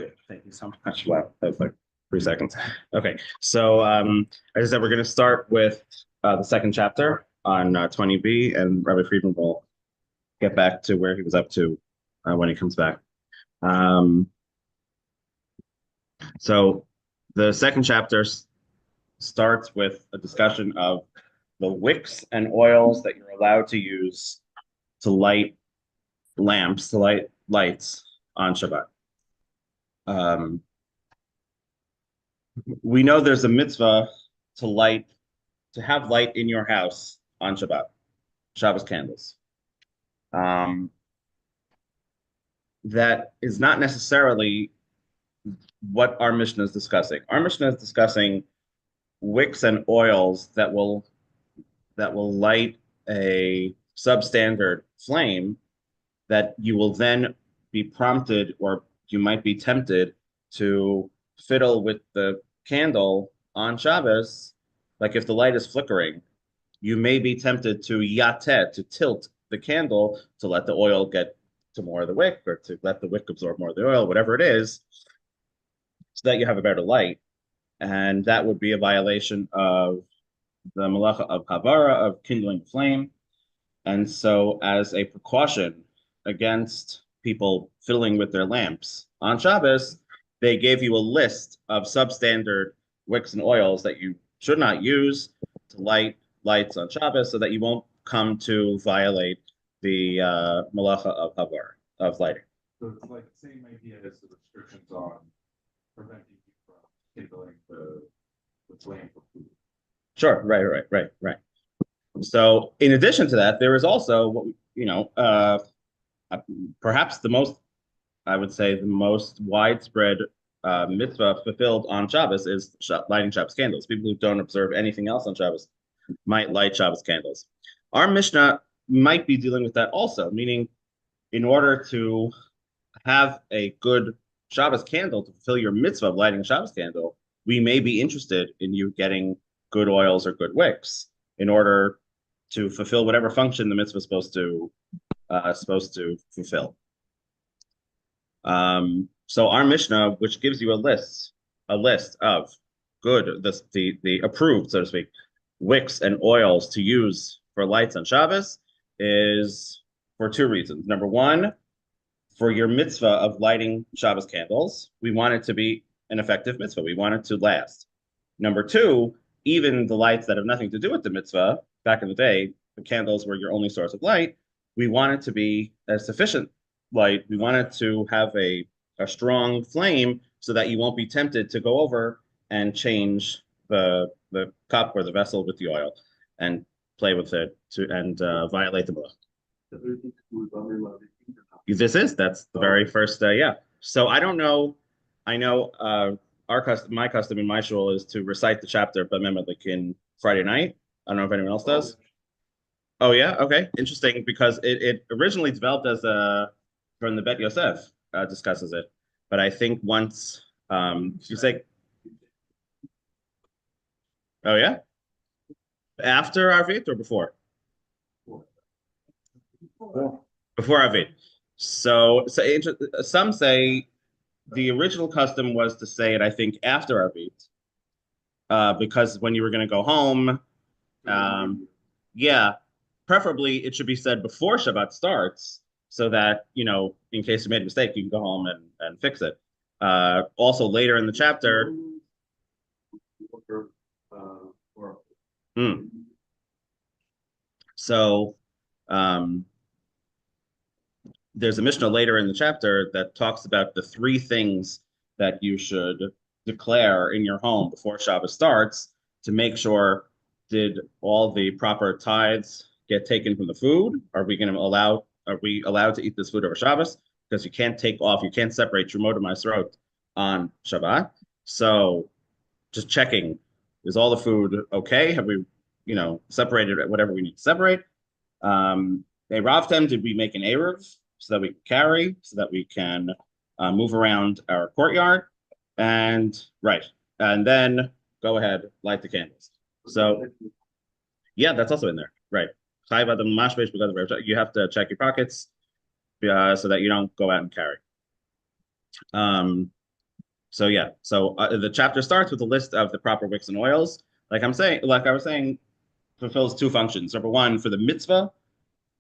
Good. Thank you so much. Wow, that was like 3 seconds. Okay, so as I said, we're going to start with the second chapter on 20b, and Rabbi Friedman will get back to where he was up to when he comes back. Um, so the second chapter starts with a discussion of the wicks and oils that you're allowed to use to light lamps, to light lights on Shabbat. We know there's a mitzvah to have light in your house on Shabbat, Shabbos candles. Um, that is not necessarily what our Mishnah is discussing. Our Mishnah is discussing wicks and oils that will light a substandard flame that you will then be prompted, or you might be tempted to fiddle with the candle on Shabbos. Like if the light is flickering, you may be tempted to yatet, to tilt the candle to let the oil get to more of the wick, or to let the wick absorb more of the oil, whatever it is, so that you have a better light. And that would be a violation of the malacha of havara, of kindling flame. And so, as a precaution against people fiddling with their lamps on Shabbos, they gave you a list of substandard wicks and oils that you should not use to light lights on Shabbos, so that you won't come to violate the malacha of havara, of lighting. So it's like the same idea as the restrictions on preventing you from kindling the flame for food. Sure, right. So, in addition to that, there is also what perhaps the most, I would say, the most widespread mitzvah fulfilled on Shabbos is lighting Shabbos candles. People who don't observe anything else on Shabbos might light Shabbos candles. Our Mishnah might be dealing with that also, meaning in order to have a good Shabbos candle to fulfill your mitzvah of lighting a Shabbos candle, we may be interested in you getting good oils or good wicks in order to fulfill whatever function the mitzvah is supposed to fulfill. So our Mishnah, which gives you a list of good, the approved, so to speak, wicks and oils to use for lights on Shabbos, is for two reasons. Number one, for your mitzvah of lighting Shabbos candles, we want it to be an effective mitzvah. We want it to last. Number two, even the lights that have nothing to do with the mitzvah, back in the day, the candles were your only source of light. We want it to be a sufficient light. We want it to have a strong flame so that you won't be tempted to go over and change the cup or the vessel with the oil and play with it and violate the law. That's the very first, yeah. So I don't know. I know my custom in my shul is to recite the chapter, but remember, like in Friday night. I don't know if anyone else does. Oh yeah, okay, interesting, because it originally developed as from the Bet Yosef discusses it, but I think once you say, oh yeah, after Arvit or before? Before Arvit. So some say the original custom was to say it, I think, after Arvit, because when you were going to go home, yeah, preferably it should be said before Shabbat starts, so that, in case you made a mistake, you can go home and fix it. Also, later in the chapter, hmm. So there's a Mishnah later in the chapter that talks about the three things that you should declare in your home before Shabbos starts to make sure, did all the proper tithes get taken from the food? Are we allowed to eat this food over Shabbos? Because you can't separate Trumot and Maaserot on Shabbat. So just checking, is all the food okay? Have we, separated whatever we need to separate? They Ravtem, did we make an Erev so that we can carry, so that we can move around our courtyard? And then go ahead, light the candles. So yeah, that's also in there, right? You have to check your pockets so that you don't go out and carry. So yeah, so the chapter starts with a list of the proper wicks and oils. Like I was saying, fulfills two functions. Number one, for the mitzvah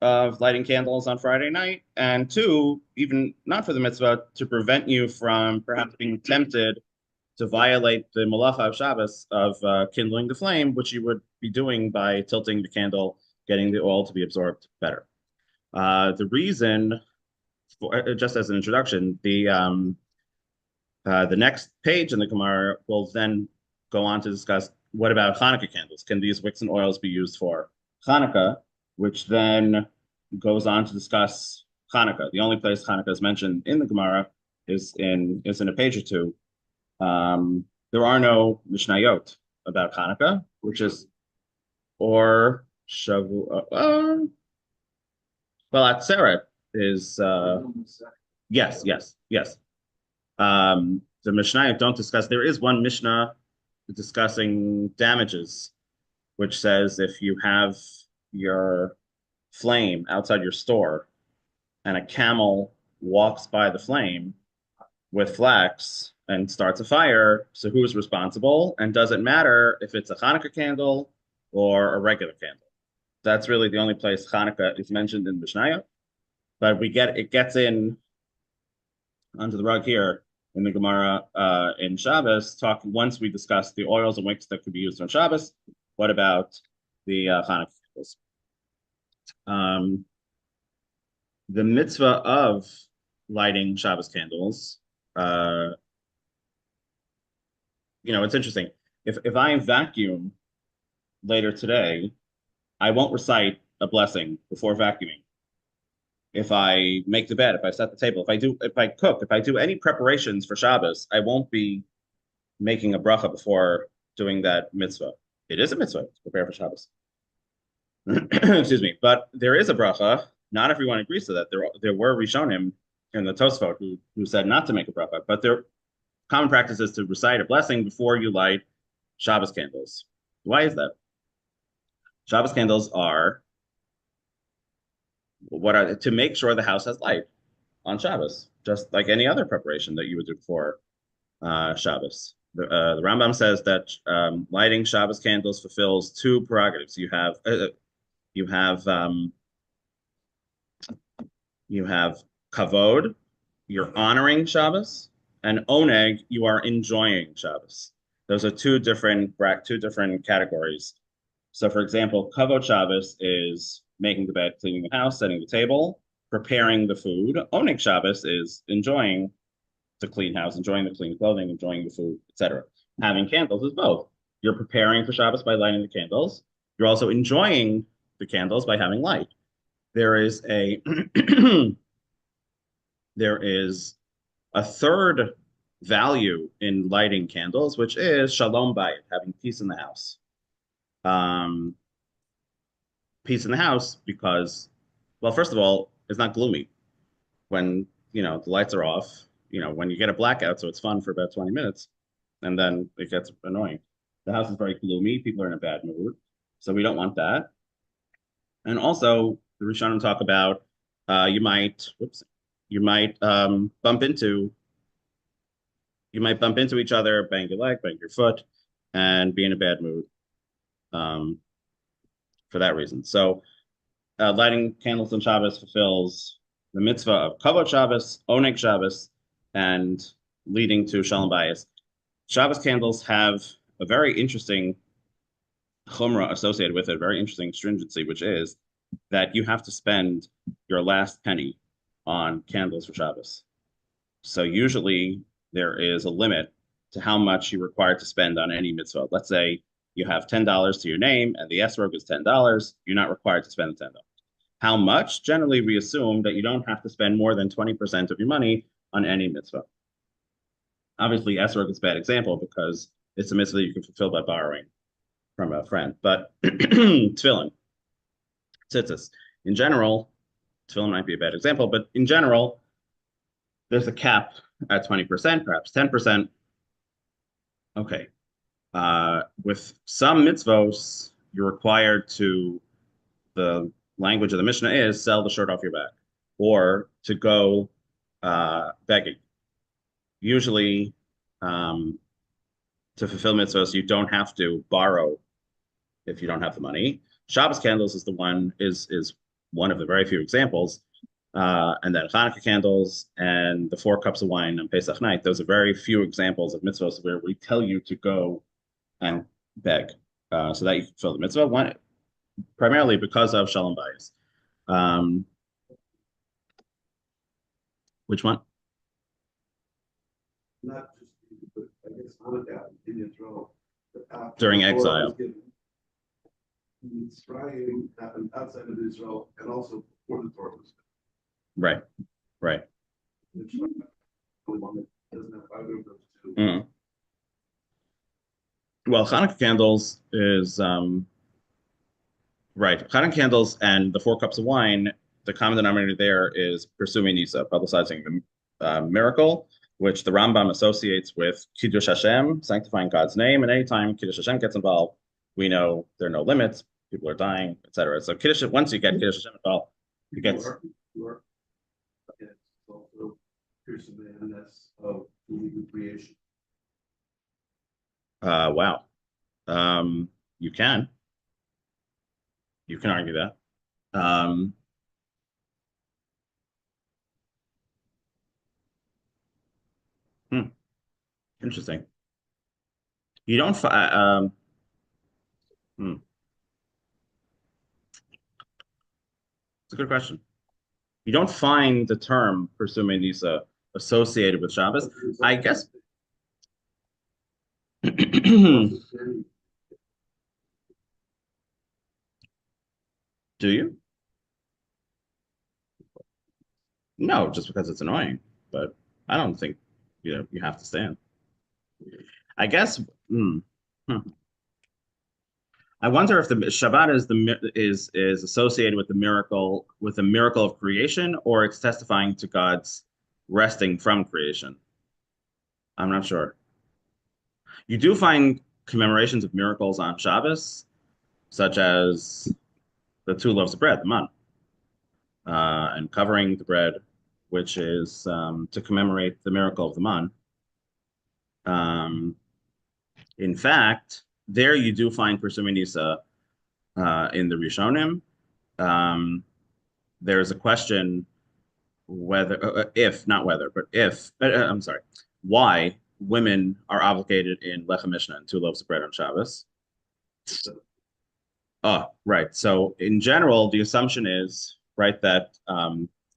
of lighting candles on Friday night, and two, even not for the mitzvah, to prevent you from perhaps being tempted to violate the malacha of Shabbos of kindling the flame, which you would be doing by tilting the candle, getting the oil to be absorbed better. The reason, just as an introduction, the next page in the Gemara will then go on to discuss what about Hanukkah candles? Can these wicks and oils be used for Hanukkah? Which then goes on to discuss Hanukkah. The only place Hanukkah is mentioned in the Gemara is in a page or two. There are no Mishnayot about Hanukkah, which is or Shavuot. Well, Atzeret is yes, yes, yes. The Mishnayot don't discuss. There is one Mishnah discussing damages, which says if you have your flame outside your store and a camel walks by the flame with flax and starts a fire, so who's responsible? And does it matter if it's a Hanukkah candle or a regular candle? That's really the only place Hanukkah is mentioned in Mishnayot. But it gets in under the rug here in the Gemara in Shabbos, talking once we discuss the oils and wicks that could be used on Shabbos, what about the Hanukkah candles? The mitzvah of lighting Shabbos candles, it's interesting. If I vacuum later today, I won't recite a blessing before vacuuming. If I make the bed, if I set the table, if I cook, if I do any preparations for Shabbos, I won't be making a bracha before doing that mitzvah. It is a mitzvah to prepare for Shabbos. Excuse me. But there is a bracha. Not everyone agrees to that. There were Rishonim in the Tosfot who said not to make a bracha, but their common practice is to recite a blessing before you light Shabbos candles. Why is that? Shabbos candles are to make sure the house has light on Shabbos, just like any other preparation that you would do for Shabbos. The Rambam says that lighting Shabbos candles fulfills two prerogatives. You have kavod, you're honoring Shabbos, and oneg, you are enjoying Shabbos. Those are two different categories. So, for example, kavod Shabbos is making the bed, cleaning the house, setting the table, preparing the food. Oneg Shabbos is enjoying the clean house, enjoying the clean clothing, enjoying the food, etc. Having candles is both. You're preparing for Shabbos by lighting the candles. You're also enjoying the candles by having light. There is a there is a third value in lighting candles, which is shalom bayit, having peace in the house. Peace in the house because, well, first of all, it's not gloomy when the lights are off. When you get a blackout, so it's fun for about 20 minutes, and then it gets annoying. The house is very gloomy. People are in a bad mood, so we don't want that. And also, the Rishonim talk about you might bump into each other, bang your leg, bang your foot, and be in a bad mood for that reason. So lighting candles on Shabbos fulfills the mitzvah of kavod Shabbos, oneg Shabbos, and leading to shalom bayis. Shabbos candles have a very interesting chumrah associated with it, very interesting stringency, which is that you have to spend your last penny on candles for Shabbos. So usually there is a limit to how much you're required to spend on any mitzvah. Let's say you have $10 to your name and the esrog is $10. You're not required to spend the $10. How much? Generally, we assume that you don't have to spend more than 20% of your money on any mitzvah. Obviously, esrog is a bad example because it's a mitzvah you can fulfill by borrowing from a friend. But tefillin, tzitzis, in general, tefillin might be a bad example, but in general, there's a cap at 20%, perhaps 10%. Okay. With some mitzvos, you're required to, the language of the Mishnah is sell the shirt off your back or to go begging. Usually um, to fulfill mitzvahs, you don't have to borrow if you don't have the money. Shabbos candles is one of the very few examples. And then Hanukkah candles and the 4 cups of wine on Pesach night. Those are very few examples of mitzvahs where we tell you to go and beg so that you can fulfill the mitzvah. One, primarily because of Shalom Bayis. Um, which one? Not just, but I guess Hanukkah in Israel. During exile. Mitzrayim happened outside of Israel and also before the Torah was Right, right. given. The one that doesn't have either of those two. Mhm. Well, Hanukkah candles is right. Hanukkah candles and the 4 cups of wine. The common denominator there is pursuing Nisa, publicizing the miracle, which the Rambam associates with Kiddush Hashem, sanctifying God's name. And anytime Kiddush Hashem gets involved, we know there are no limits. People are dying, etc. So Kiddush, once you get Kiddush Hashem involved, it gets. It's also piercing the endless of the creation. Wow. You can. You can argue that. Um, Interesting. You don't hmm. It's a good question. You don't find the term pursuing Nisa associated with Shabbos. I guess. Do you? No, just because it's annoying. But I don't think you have to stand. I guess. Hmm. I wonder if the Shabbat is associated with the miracle of creation, or it's testifying to God's resting from creation. I'm not sure. You do find commemorations of miracles on Shabbos, such as the 2 loaves of bread, the man, and covering the bread, which is to commemorate the miracle of the man. In fact, there you do find pursuing Nisa in the Rishonim. There's a question if, not whether, but if, I'm sorry, why women are obligated in Lechem Mishnah and 2 loaves of bread on Shabbos. Oh, right. So in general, the assumption is, right, that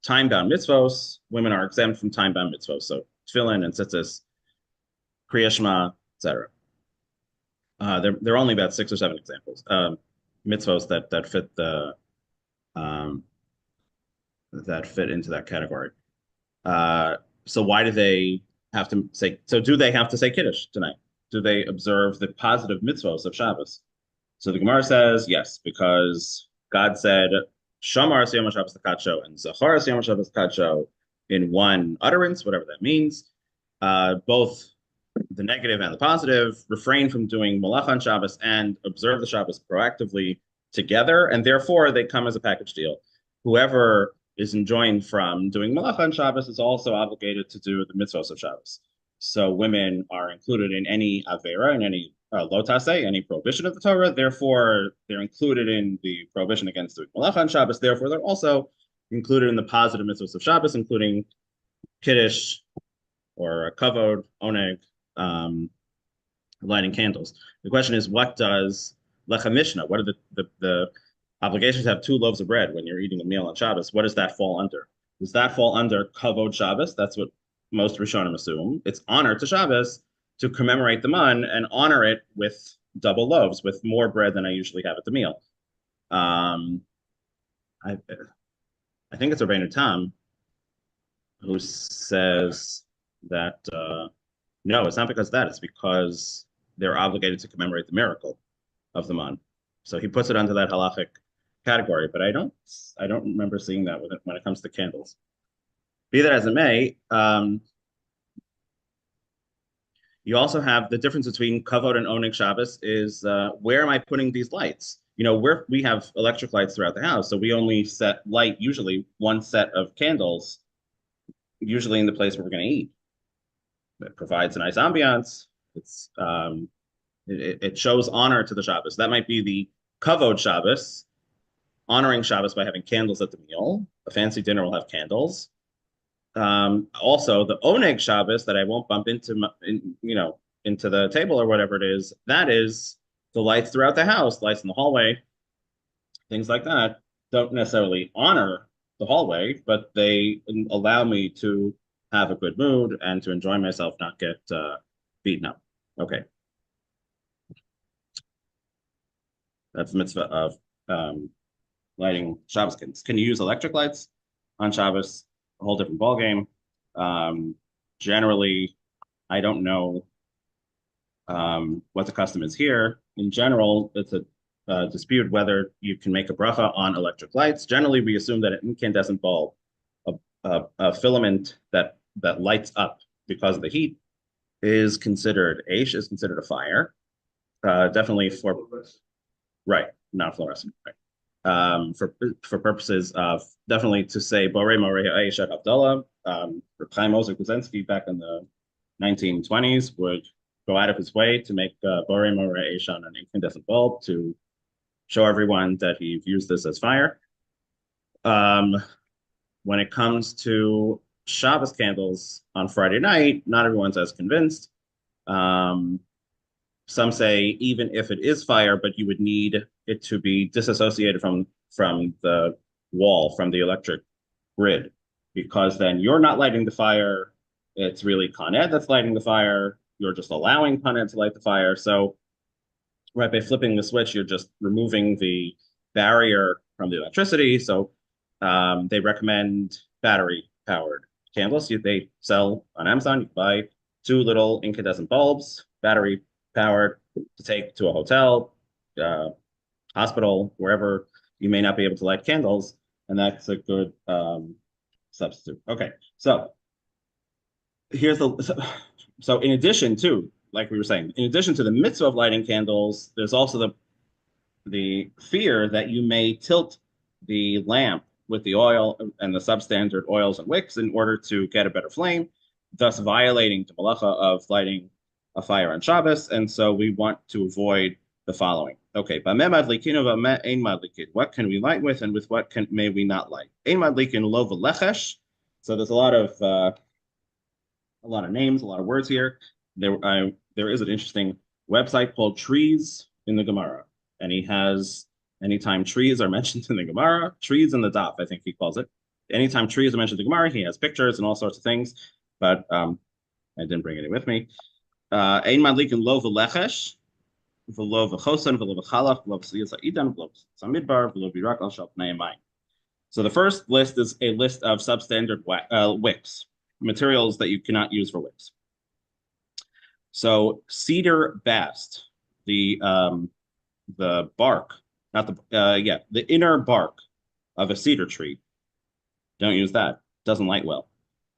time-bound mitzvos, women are exempt from time-bound mitzvos. So tefillin and tzitzis, Kriya Shema, etc. There are only about 6 or 7 examples, mitzvos that fit into that category. So why do they have to say? So do they have to say Kiddush tonight? Do they observe the positive mitzvos of Shabbos? So the Gemara says yes, because God said Shamar Siyam Shabbos Takacho and Zachar Siyam Shabbos Takacho in one utterance, whatever that means. Both the negative and the positive refrain from doing Malach on Shabbos and observe the Shabbos proactively together, and therefore they come as a package deal. Whoever is enjoined from doing Malach on Shabbos is also obligated to do the mitzvos of Shabbos. So women are included in any avera, in any lotase, any prohibition of the Torah. Therefore, they're included in the prohibition against doing Malach on Shabbos. Therefore, they're also included in the positive mitzvos of Shabbos, including Kiddush or Kavod, Oneg, lighting candles. The question is, what does Lechem Mishnah, what are the obligations to have 2 loaves of bread when you're eating a meal on Shabbos? What does that fall under? Does that fall under Kavod Shabbos? That's what most Rishonim assume. It's honor to Shabbos to commemorate the man and honor it with double loaves, with more bread than I usually have at the meal. I think it's Rabbeinu Tam who says that no, it's not because of that. It's because they're obligated to commemorate the miracle of the man. So he puts it under that halachic category, but I don't remember seeing that when it comes to candles. Be that as it may, you also have the difference between kavod and oneg Shabbos is where am I putting these lights? We have electric lights throughout the house, so we only light usually one set of candles, usually in the place where we're going to eat. It provides a nice ambiance. It shows honor to the Shabbos. That might be the kavod Shabbos, honoring Shabbos by having candles at the meal. A fancy dinner will have candles. Also, the oneg Shabbos that I won't bump into the table or whatever it is. That is the lights throughout the house, lights in the hallway, things like that. Don't necessarily honor the hallway, but they allow me to have a good mood and to enjoy myself, not get beaten up. Okay. That's the mitzvah of lighting Shabbos candles. Can you use electric lights on Shabbos? A whole different ballgame. Generally, I don't know what the custom is here. In general, it's a dispute whether you can make a bracha on electric lights. Generally, we assume that an incandescent bulb, a filament that lights up because of the heat, is considered a fire. Definitely for right, not fluorescent. Right. For purposes of definitely to say Borei Morei Aishat Abdullah, Reb Chaim Ozer Kuzinski back in the 1920s would go out of his way to make Borei Morei Aishat an incandescent bulb to show everyone that he views this as fire. When it comes to Shabbos candles on Friday night, not everyone's as convinced. Some say even if it is fire, but you would need it to be disassociated from the wall, from the electric grid, because then you're not lighting the fire. It's really Con Ed that's lighting the fire. You're just allowing Con Ed to light the fire. So right by flipping the switch, you're just removing the barrier from the electricity. So they recommend battery-powered candles. They sell on Amazon. You can buy 2 little incandescent bulbs, battery-powered, to take to a hotel, hospital, wherever you may not be able to light candles, and that's a good substitute. Okay, so here's so in addition to, like we were saying, in addition to the mitzvah of lighting candles, there's also the fear that you may tilt the lamp with the oil and the substandard oils and wicks in order to get a better flame, thus violating the malacha of lighting a fire on Shabbos. And so we want to avoid the following. Okay, what can we light with, and with what may we not light? So there's a lot of names, a lot of words here. There is an interesting website called Trees in the Gemara, and he has, anytime trees are mentioned in the Gemara, trees in the Daf, I think he calls it. Anytime trees are mentioned in the Gemara, he has pictures and all sorts of things, but I didn't bring any with me. Ein madlikin lo v'lechesh, v'lo v'chosan, v'lo v'chalach, v'lo v'siyas ha'idan, v'lo v'samidbar, v'lo v'yirak al shal pnei hamayim. So the first list is a list of substandard wicks, materials that you cannot use for wicks. So cedar bast, the bark, not the inner bark of a cedar tree. Don't use that. Doesn't light well.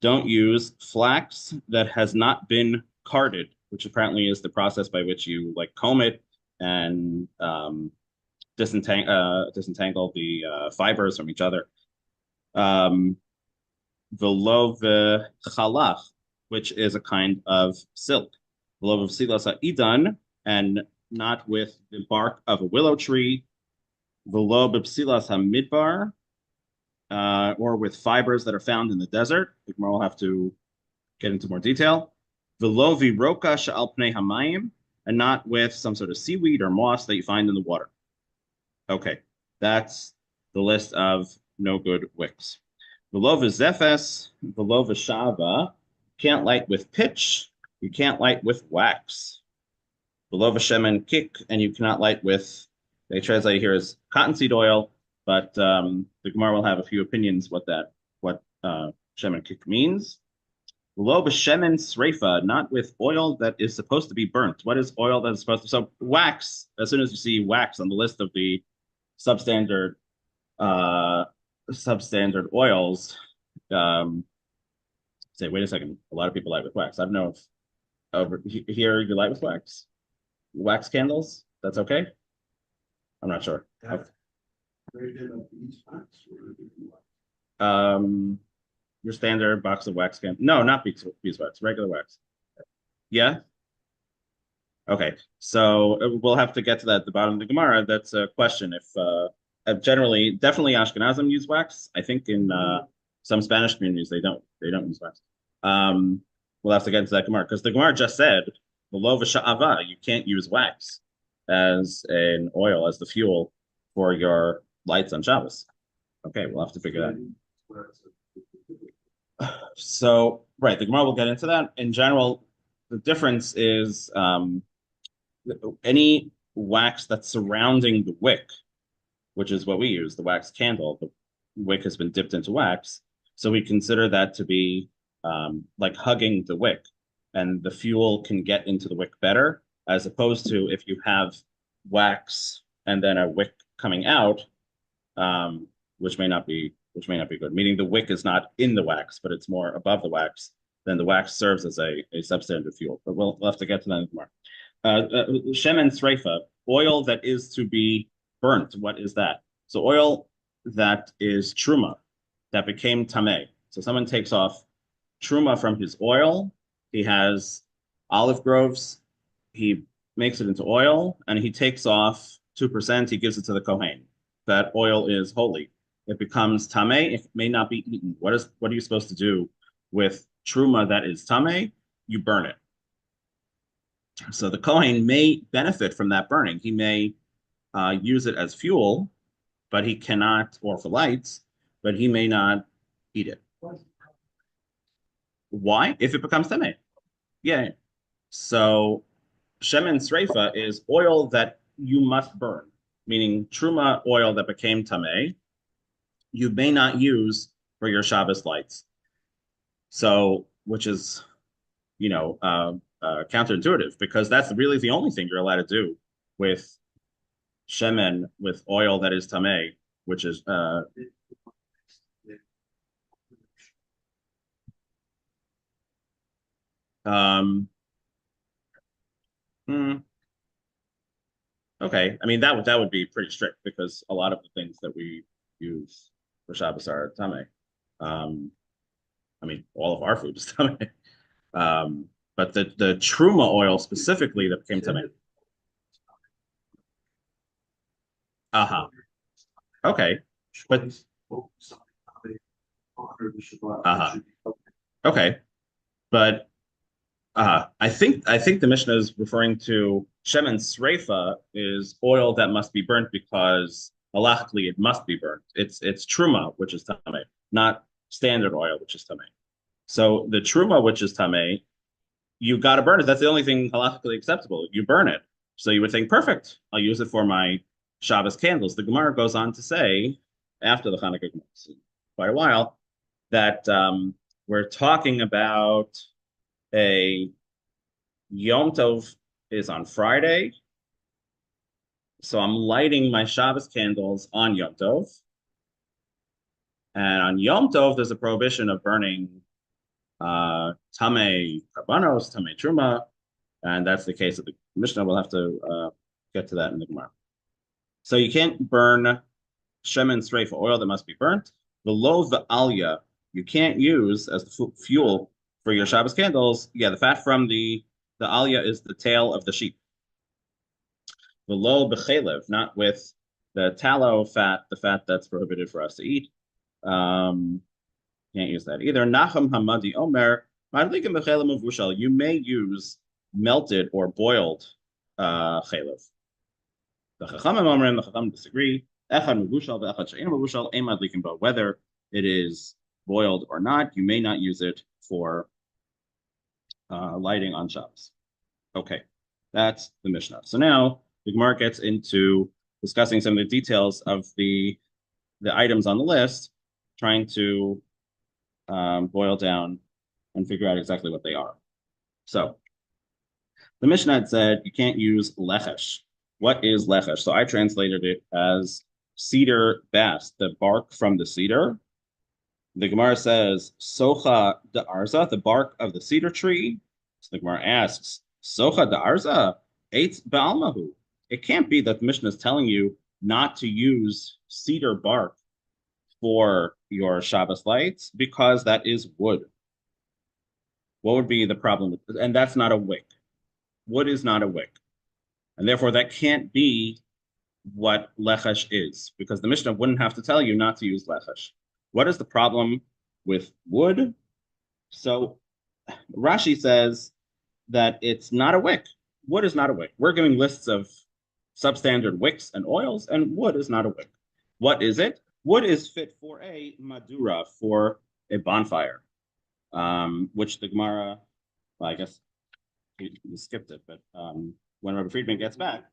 Don't use flax that has not been carded, which apparently is the process by which you like comb it and disentangle the fibers from each other. V'lo v'chalach, which is a kind of silk. V'lo v'silas ha'idan, and not with the bark of a willow tree. V'lo b'psilas hamidbar, or with fibers that are found in the desert. The Gemara will have to get into more detail. V'lo v'roka she'al pnei hamayim, and not with some sort of seaweed or moss that you find in the water. Okay, that's the list of no good wicks. V'lo v'zefes, v'lo v'shava, can't light with pitch, you can't light with wax. V'lo v'shemen kik, and you cannot light with, they translate here as cottonseed oil, but the Gemara will have a few opinions what shemen kik means. V'lo b'shemen sreifa, not with oil that is supposed to be burnt. What is oil that is supposed to? So wax. As soon as you see wax on the list of the substandard oils, say, wait a second. A lot of people light with wax. I don't know if over here you light with wax. Wax candles. That's okay. I'm not sure. Your standard box of wax candles. No, not beeswax, regular wax. Yeah. Okay. So we'll have to get to that at the bottom of the Gemara. That's a question. If generally, definitely Ashkenazim use wax. I think in some Spanish communities they don't use wax. Um, we'll have to get into that Gemara because the Gemara just said below v'sha'ava you can't use wax as an oil as the fuel for your lights on Shabbos. Okay, we'll have to figure that out. So, right, the Gemara will get into that. In general, the difference is any wax that's surrounding the wick, which is what we use, the wax candle. The wick has been dipped into wax. So we consider that to be like hugging the wick, and the fuel can get into the wick better, as opposed to if you have wax and then a wick coming out, which may not be good. Meaning the wick is not in the wax, but it's more above the wax. Then the wax serves as a substandard fuel. But we'll have to get to that more. Shemen sreifa, oil that is to be burnt. What is that? So oil that is truma, that became tameh. So someone takes off truma from his oil. He has olive groves. He makes it into oil, and he takes off 2%. He gives it to the kohen. That oil is holy. It becomes tameh. It may not be eaten. What are you supposed to do with truma that is tameh? You burn it. So the Kohen may benefit from that burning. He may use it as fuel, but he cannot, or for lights, but he may not eat it. Why? If it becomes tameh. Yeah. So shemen sreifa is oil that you must burn, meaning truma oil that became tameh, you may not use for your Shabbos lights. So, which is, counterintuitive because that's really the only thing you're allowed to do with shemen, with oil that is tameh, which is um hmm, okay. I mean that would be pretty strict because a lot of the things that we use for Shabbos are tameh. Um, I mean all of our food is tameh. But the truma oil specifically that became tameh. Uh-huh. Okay. But uh-huh. Okay. But I think the Mishnah is referring to shemen sreifa is oil that must be burnt because halachically it must be burnt. It's truma, which is tameh, not standard oil, which is tameh. So the truma, which is tameh, you got to burn it. That's the only thing halachically acceptable. You burn it. So you would think, perfect, I'll use it for my Shabbos candles. The Gemara goes on to say, after the Hanukkah Gemara, quite a while, that we're talking about a Yom Tov is on Friday. So I'm lighting my Shabbos candles on Yom Tov. And on Yom Tov, there's a prohibition of burning Tamei Karbanos, Tamei Truma. And that's the case of the Mishnah. We'll have to get to that in the Gemara. So you can't burn shemen sreifa, oil that must be burnt. Below the alya, you can't use as the fuel for your Shabbos candles. Yeah, the fat from the alya is the tail of the sheep. Below bechelev, not with the tallow fat, the fat that's prohibited for us to eat. Can't use that either. Nachum Hamadi Omer, you may use melted or boiled chelev. The Chachamim disagree. Whether it is boiled or not, you may not use it for lighting on Shabbos. Okay, that's the Mishnah. So now the Gemara gets into discussing some of the details of the items on the list, trying to boil down and figure out exactly what they are. So the Mishnah had said you can't use lechesh. What is lechesh? So I translated it as cedar bast, the bark from the cedar. The Gemara says socha de arza, the bark of the cedar tree. So the Gemara asks, socha de arza, eitz ba'almahu. It can't be that the Mishnah is telling you not to use cedar bark for your Shabbos lights because that is wood. What would be the problem with this? And that's not a wick. Wood is not a wick. And therefore, that can't be what lechesh is, because the Mishnah wouldn't have to tell you not to use lechesh. What is the problem with wood? So Rashi says that it's not a wick. Wood is not a wick. We're giving lists of substandard wicks and oils, and wood is not a wick. What is it? Wood is fit for a madura, for a bonfire, which the Gemara, well, I guess you skipped it, but when Rabbi Friedman gets back,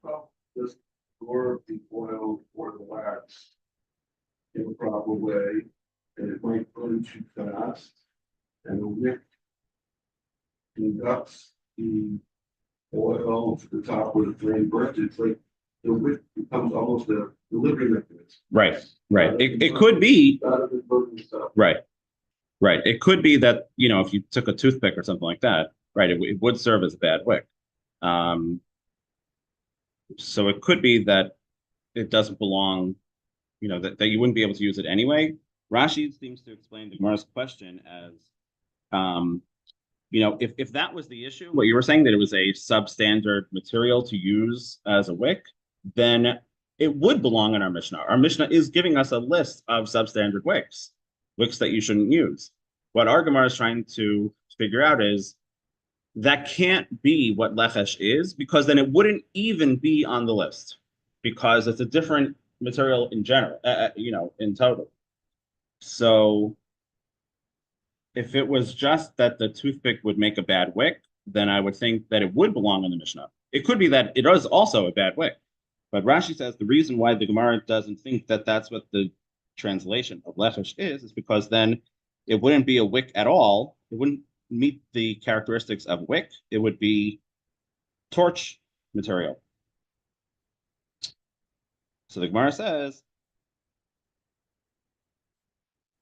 Just store the oil or the wax in a proper way, and it might burn too fast, and the wick conducts the oil to the top where the flame burns. It's like the wick becomes almost a delivery mechanism. right. It could be Rather than burning stuff. right. It could be that, if you took a toothpick or something like that, right, it would serve as a bad wick. So it could be that it doesn't belong, that you wouldn't be able to use it anyway. Rashi seems to explain the Gemara's question as, if that was the issue, what you were saying, that it was a substandard material to use as a wick, then it would belong in our Mishnah. Our Mishnah is giving us a list of substandard wicks that you shouldn't use. What our Gemara is trying to figure out is that can't be what lechesh is, because then it wouldn't even be on the list, because it's a different material in general, in total. So if it was just that the toothpick would make a bad wick, then I would think that it would belong in the Mishnah. It could be that it is also a bad wick. But Rashi says the reason why the Gemara doesn't think that that's what the translation of lechesh is because then it wouldn't be a wick at all. It wouldn't meet the characteristics of wick. It would be torch material. So the Gemara says,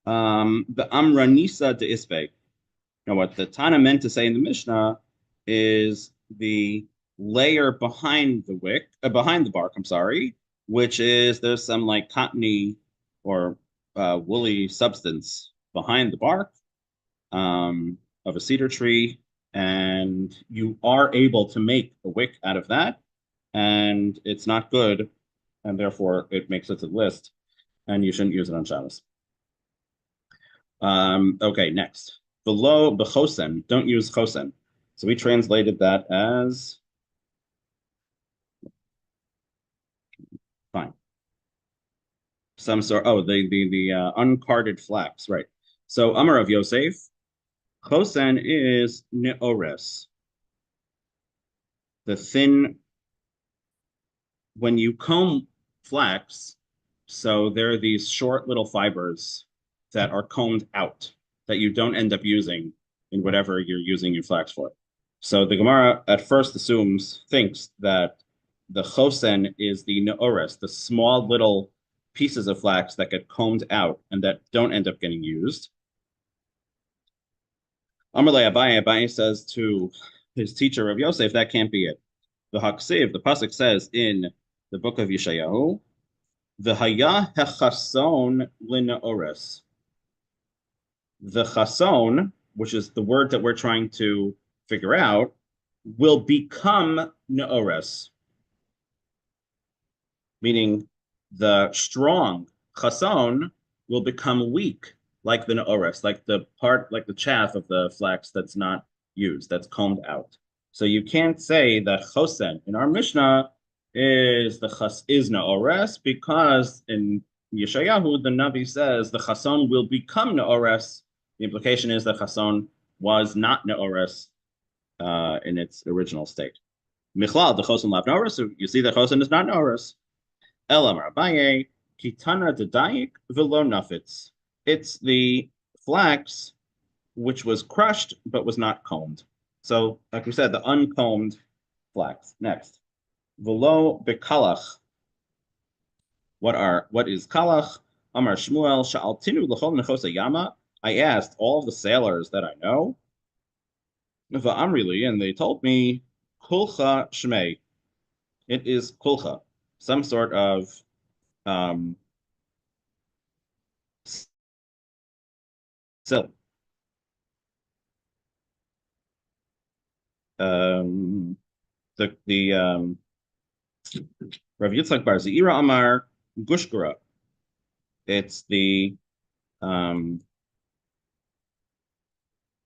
the Amranisa de Ispe. Now, what the Tana meant to say in the Mishnah is the layer behind the wick, behind the bark, which is there's some like cottony or woolly substance behind the bark of a cedar tree, and you are able to make a wick out of that, and it's not good, and therefore it makes it to the list, and you shouldn't use it on Shabbos. Okay, next. Below bechosen, don't use chosen. So we translated that as fine. Some sort. Oh, the uncarded flax, right? So Amar of Yosef, chosen is neores. The thin. When you comb flax, so there are these short little fibers that are combed out that you don't end up using in whatever you're using your flax for. So the Gemara at first thinks that the chosen is the neores, the small little pieces of flax that get combed out and that don't end up getting used. Amarle Abaye says to his teacher of Yosef, that can't be it. The Haksiv, the pasuk says in the book of Yeshayahu, V'haya hechason lineores. The chason, which is the word that we're trying to figure out, will become neores, meaning the strong chason will become weak, like the neores, like the chaff of the flax that's not used, that's combed out. So you can't say that chosen in our Mishnah is neores, because in Yeshayahu the Navi says the chason will become neores. The implication is that chason was not neores in its original state. Michlal the chosen lav neores. So you see that chosen is not neores. Elamar Abaye kitana dedayik v'lo nafitz. It's the flax which was crushed but was not combed. So, like we said, the uncombed flax. Next, v'lo bekalach. What is kalach? Amar Shmuel sha'altinu l'chol nechosa yama. I asked all of the sailors that I know, v'amrili, and they told me kulcha shmei. It is kulcha, some sort of silk. Rav Yitzchak Bar Zeira Amar Gushgura. It's um,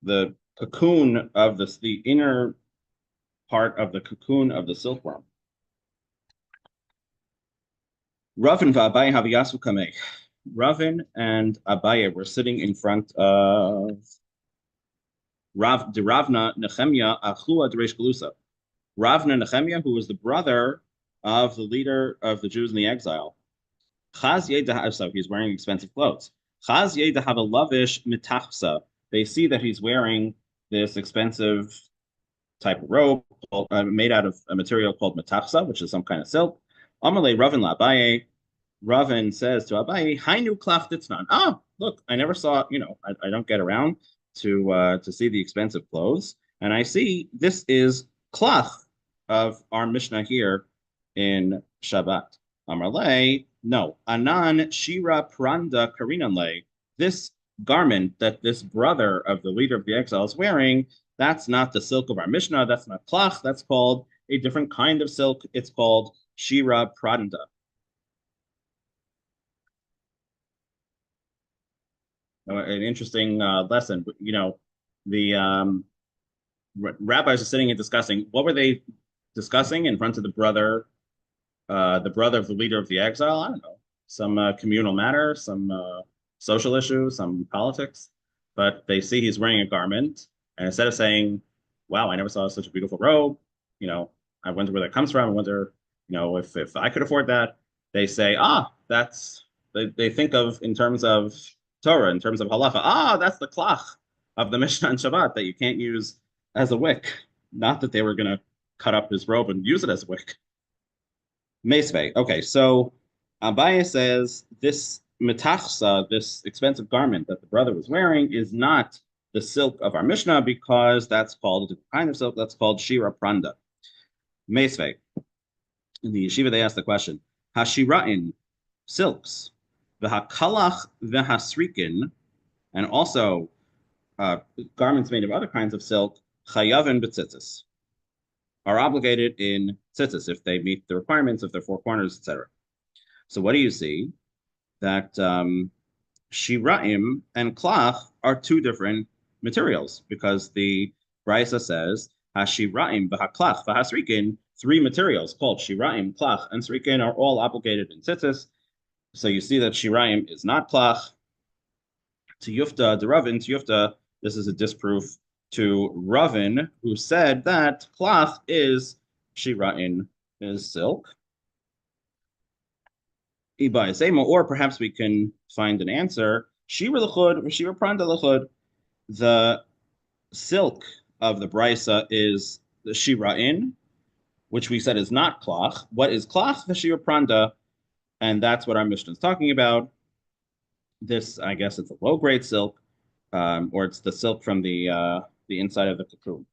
the cocoon of the inner part of the cocoon of the silkworm. Ravin v'Abaye haviyasu kamei. Ravin and Abaye were sitting in front of Ravna Nehemiah Achua Deresh Galusa. Ravna Nehemiah, who was the brother of the leader of the Jews in the exile. Chaz so he's wearing expensive clothes. Chaz lavish mitachsa. They see that he's wearing this expensive type of robe made out of a material called mitachsa, which is some kind of silk. Amalei Ravin la Abaye. Ravin says to Abaye, Hainu klach ditznan. Ah, look, I never saw, I don't get around to see the expensive clothes. And I see this is klach of our Mishnah here in Shabbat. Amarle, no. Anan Shira Pranda Karinanle. This garment that this brother of the leader of the exile is wearing, that's not the silk of our Mishnah. That's not klach. That's called a different kind of silk. It's called Shira Pranda. An interesting lesson. The rabbis are sitting and discussing. What were they discussing in front of the brother of the leader of the exile? I don't know. Some communal matter, some social issue, some politics. But they see he's wearing a garment, and instead of saying, "Wow, I never saw such a beautiful robe," I wonder where that comes from. I wonder, if I could afford that. They say, they think of in terms of Torah, in terms of halacha. That's the klach of the Mishnah and Shabbat that you can't use as a wick. Not that they were going to cut up his robe and use it as a wick. Mesve. Okay, so Abaye says this metachsa, this expensive garment that the brother was wearing, is not the silk of our Mishnah because that's called a kind of silk that's called Shira Pranda. Mesve. In the yeshiva, they asked the question: Hashira'in, silks, v'hakalach v'hasrikin, and also garments made of other kinds of silk, chayavin b'tzitzis, are obligated in tzitzis if they meet the requirements of their four corners, etc. So what do you see? That shiraim and klach are two different materials because the Brisa says hashiraim v'haklach v'hasrikin, three materials called shiraim, klach, and srikin are all obligated in tzitzis. So you see that shiraim is not klach. To Yufta, the Ravin, to Yufta, this is a disproof to Ravin, who said that klach is shiraim, is silk. Or perhaps we can find an answer. Shira l'chud, Shira pranda l'chud. The silk of the brisa is the shira'in, which we said is not klach. What is klach? The shira pranda, and that's what our Mishnah is talking about. This, I guess, it's a low-grade silk, or it's the silk from the inside of the cocoon.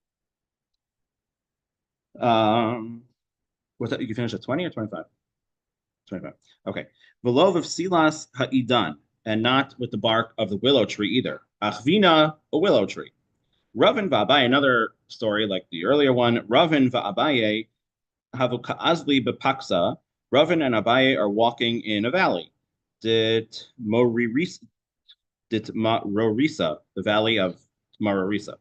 What's that? You finish at 20 or 25? 25. Okay. Velov of silas ha'idan, and not with the bark of the willow tree either. Achvina, a willow tree. Ravin va'abaye, another story like the earlier one. Ravin va'abaye havu ka'azli bepaksa. Ravin and Abaye are walking in a valley. Dit Mororisa, the valley of Mororisa.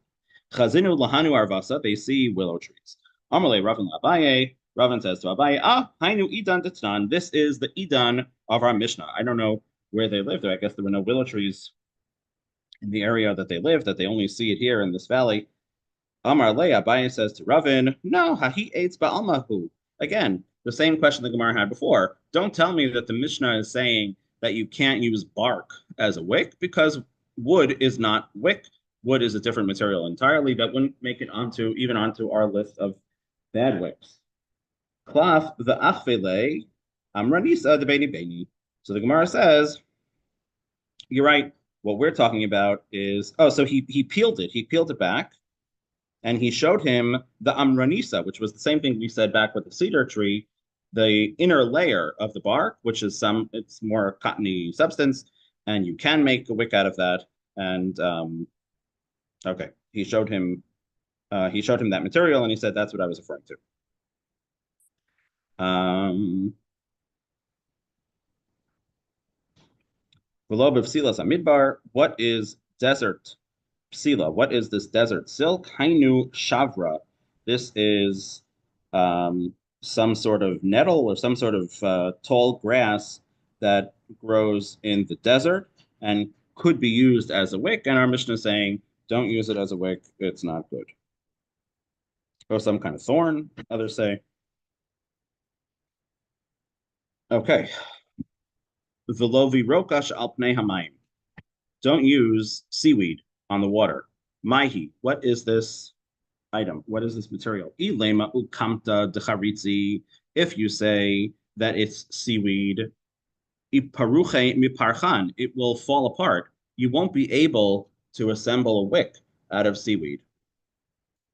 Chazinu lahanu arvasa, they see willow trees. Amalei Ravin Abaye. Ravin says to Abaye, hainu idan ditnan. This is the idan of our Mishnah. I don't know where they lived. I guess there were no willow trees in the area that they lived, that they only see it here in this valley. Amar Le, Abaye says to Ravin, no, hahi eitz ba'almahu. Again, the same question the Gemara had before. Don't tell me that the Mishnah is saying that you can't use bark as a wick, because wood is not wick. Wood is a different material entirely that wouldn't make it onto our list of bad wicks. Klaf the achvele amranisa the beni beni. So the Gemara says, you're right. What we're talking about is, so he peeled it. He peeled it back, and he showed him the amranisa, which was the same thing we said back with the cedar tree, the inner layer of the bark, which is it's more cottony substance, and you can make a wick out of that. And okay, he showed him He showed him that material and he said, that's what I was referring to. What is desert psila? What is this desert silk? Hainu shavra. This is some sort of nettle or some sort of tall grass that grows in the desert and could be used as a wick. And our Mishnah is saying, don't use it as a wick. It's not good. Or some kind of thorn, others say. Okay. Velovi rokash al pnei hamayim. Don't use seaweed on the water. Maihi, what is this item? What is this material? Ilema ukamta decharitzi. If you say that it's seaweed, iparuche miparchan, it will fall apart. You won't be able to assemble a wick out of seaweed.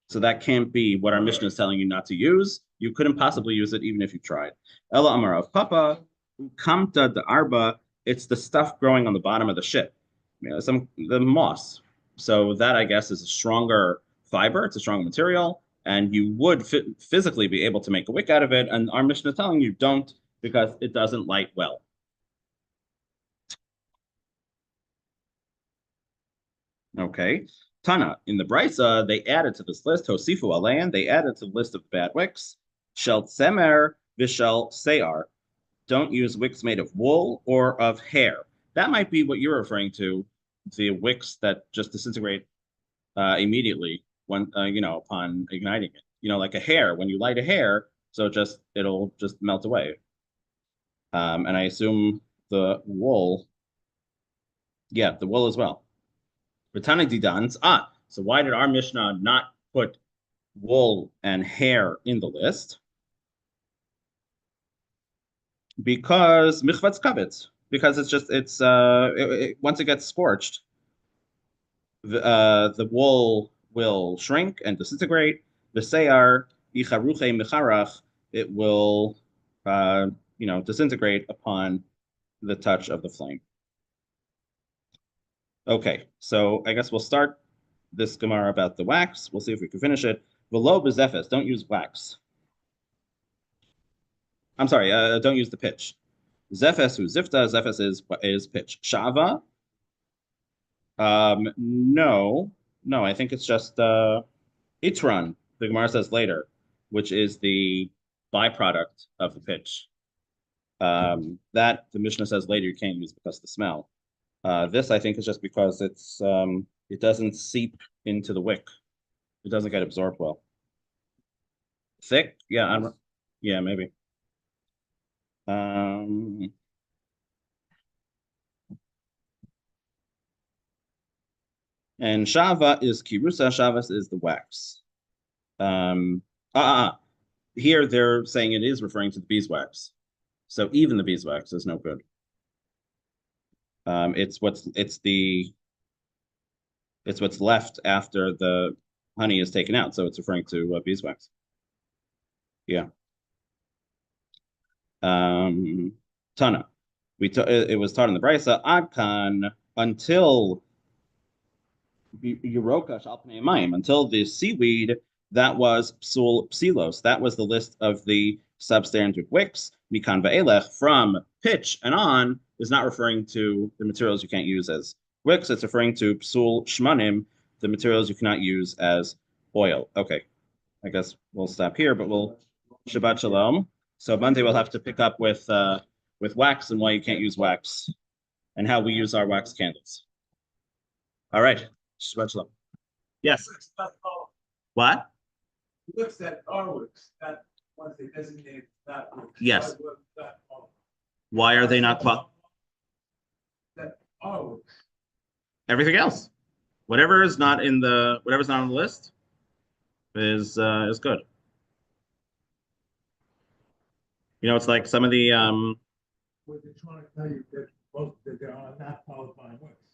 So that can't be what our Mishnah is telling you not to use. You couldn't possibly use it even if you tried. Ella Amar of Papa, Kamta de Arba, it's the stuff growing on the bottom of the ship. The moss. So that I guess is a stronger fiber, it's a stronger material, and you would physically be able to make a wick out of it. And our Mishnah is telling you don't because it doesn't light well. Okay. Tana, in the Brisa, they added to this list, Hosifu Alayan, they added to the list of bad wicks, Shel Tsemer Vishel Seyar. Don't use wicks made of wool or of hair. That might be what you're referring to, the wicks that just disintegrate immediately when upon igniting it. Like a hair, when you light a hair, so it'll just melt away. And I assume the wool, the wool as well. So why did our Mishnah not put wool and hair in the list? Because michvatz kavitz. Because once it gets scorched, the wool will shrink and disintegrate. The seyar icharuche micharach, it will disintegrate upon the touch of the flame. Okay, so I guess we'll start this Gemara about the wax. We'll see if we can finish it. Velo bezefes, don't use wax. I'm sorry, don't use the pitch. Zefes who zifta, zefes is pitch. Shava? No, I think it's just itran, the Gemara says later, which is the byproduct of the pitch. That the Mishnah says later you can't use because of the smell. This I think is just because it doesn't seep into the wick. It doesn't get absorbed well. Thick? Yeah, maybe. And Shava is Kirusa, Shavas is the wax. Here they're saying it is referring to the beeswax. So even the beeswax is no good. It's what's left after the honey is taken out. So it's referring to beeswax. Yeah. Tana. It was taught in the Brisa, Adkan, until Yeroka Shalpnei Mayim, until the seaweed that was psilos. That was the list of the substandard wicks. Mikan Va'elech, from pitch and on, is not referring to the materials you can't use as wicks. It's referring to psul shmanim, the materials you cannot use as oil. Okay, I guess we'll stop here, but we'll Shabbat Shalom. So Monday we'll have to pick up with wax and why you can't use wax and how we use our wax candles. All right. Shabbat Shalom. Yes. What? Looks at our works, that once they designate that work. Yes. Why are they not That our works. everything else? Whatever's not on the list is good. It's like some of the What they're trying to tell you that most that there are not qualifying works.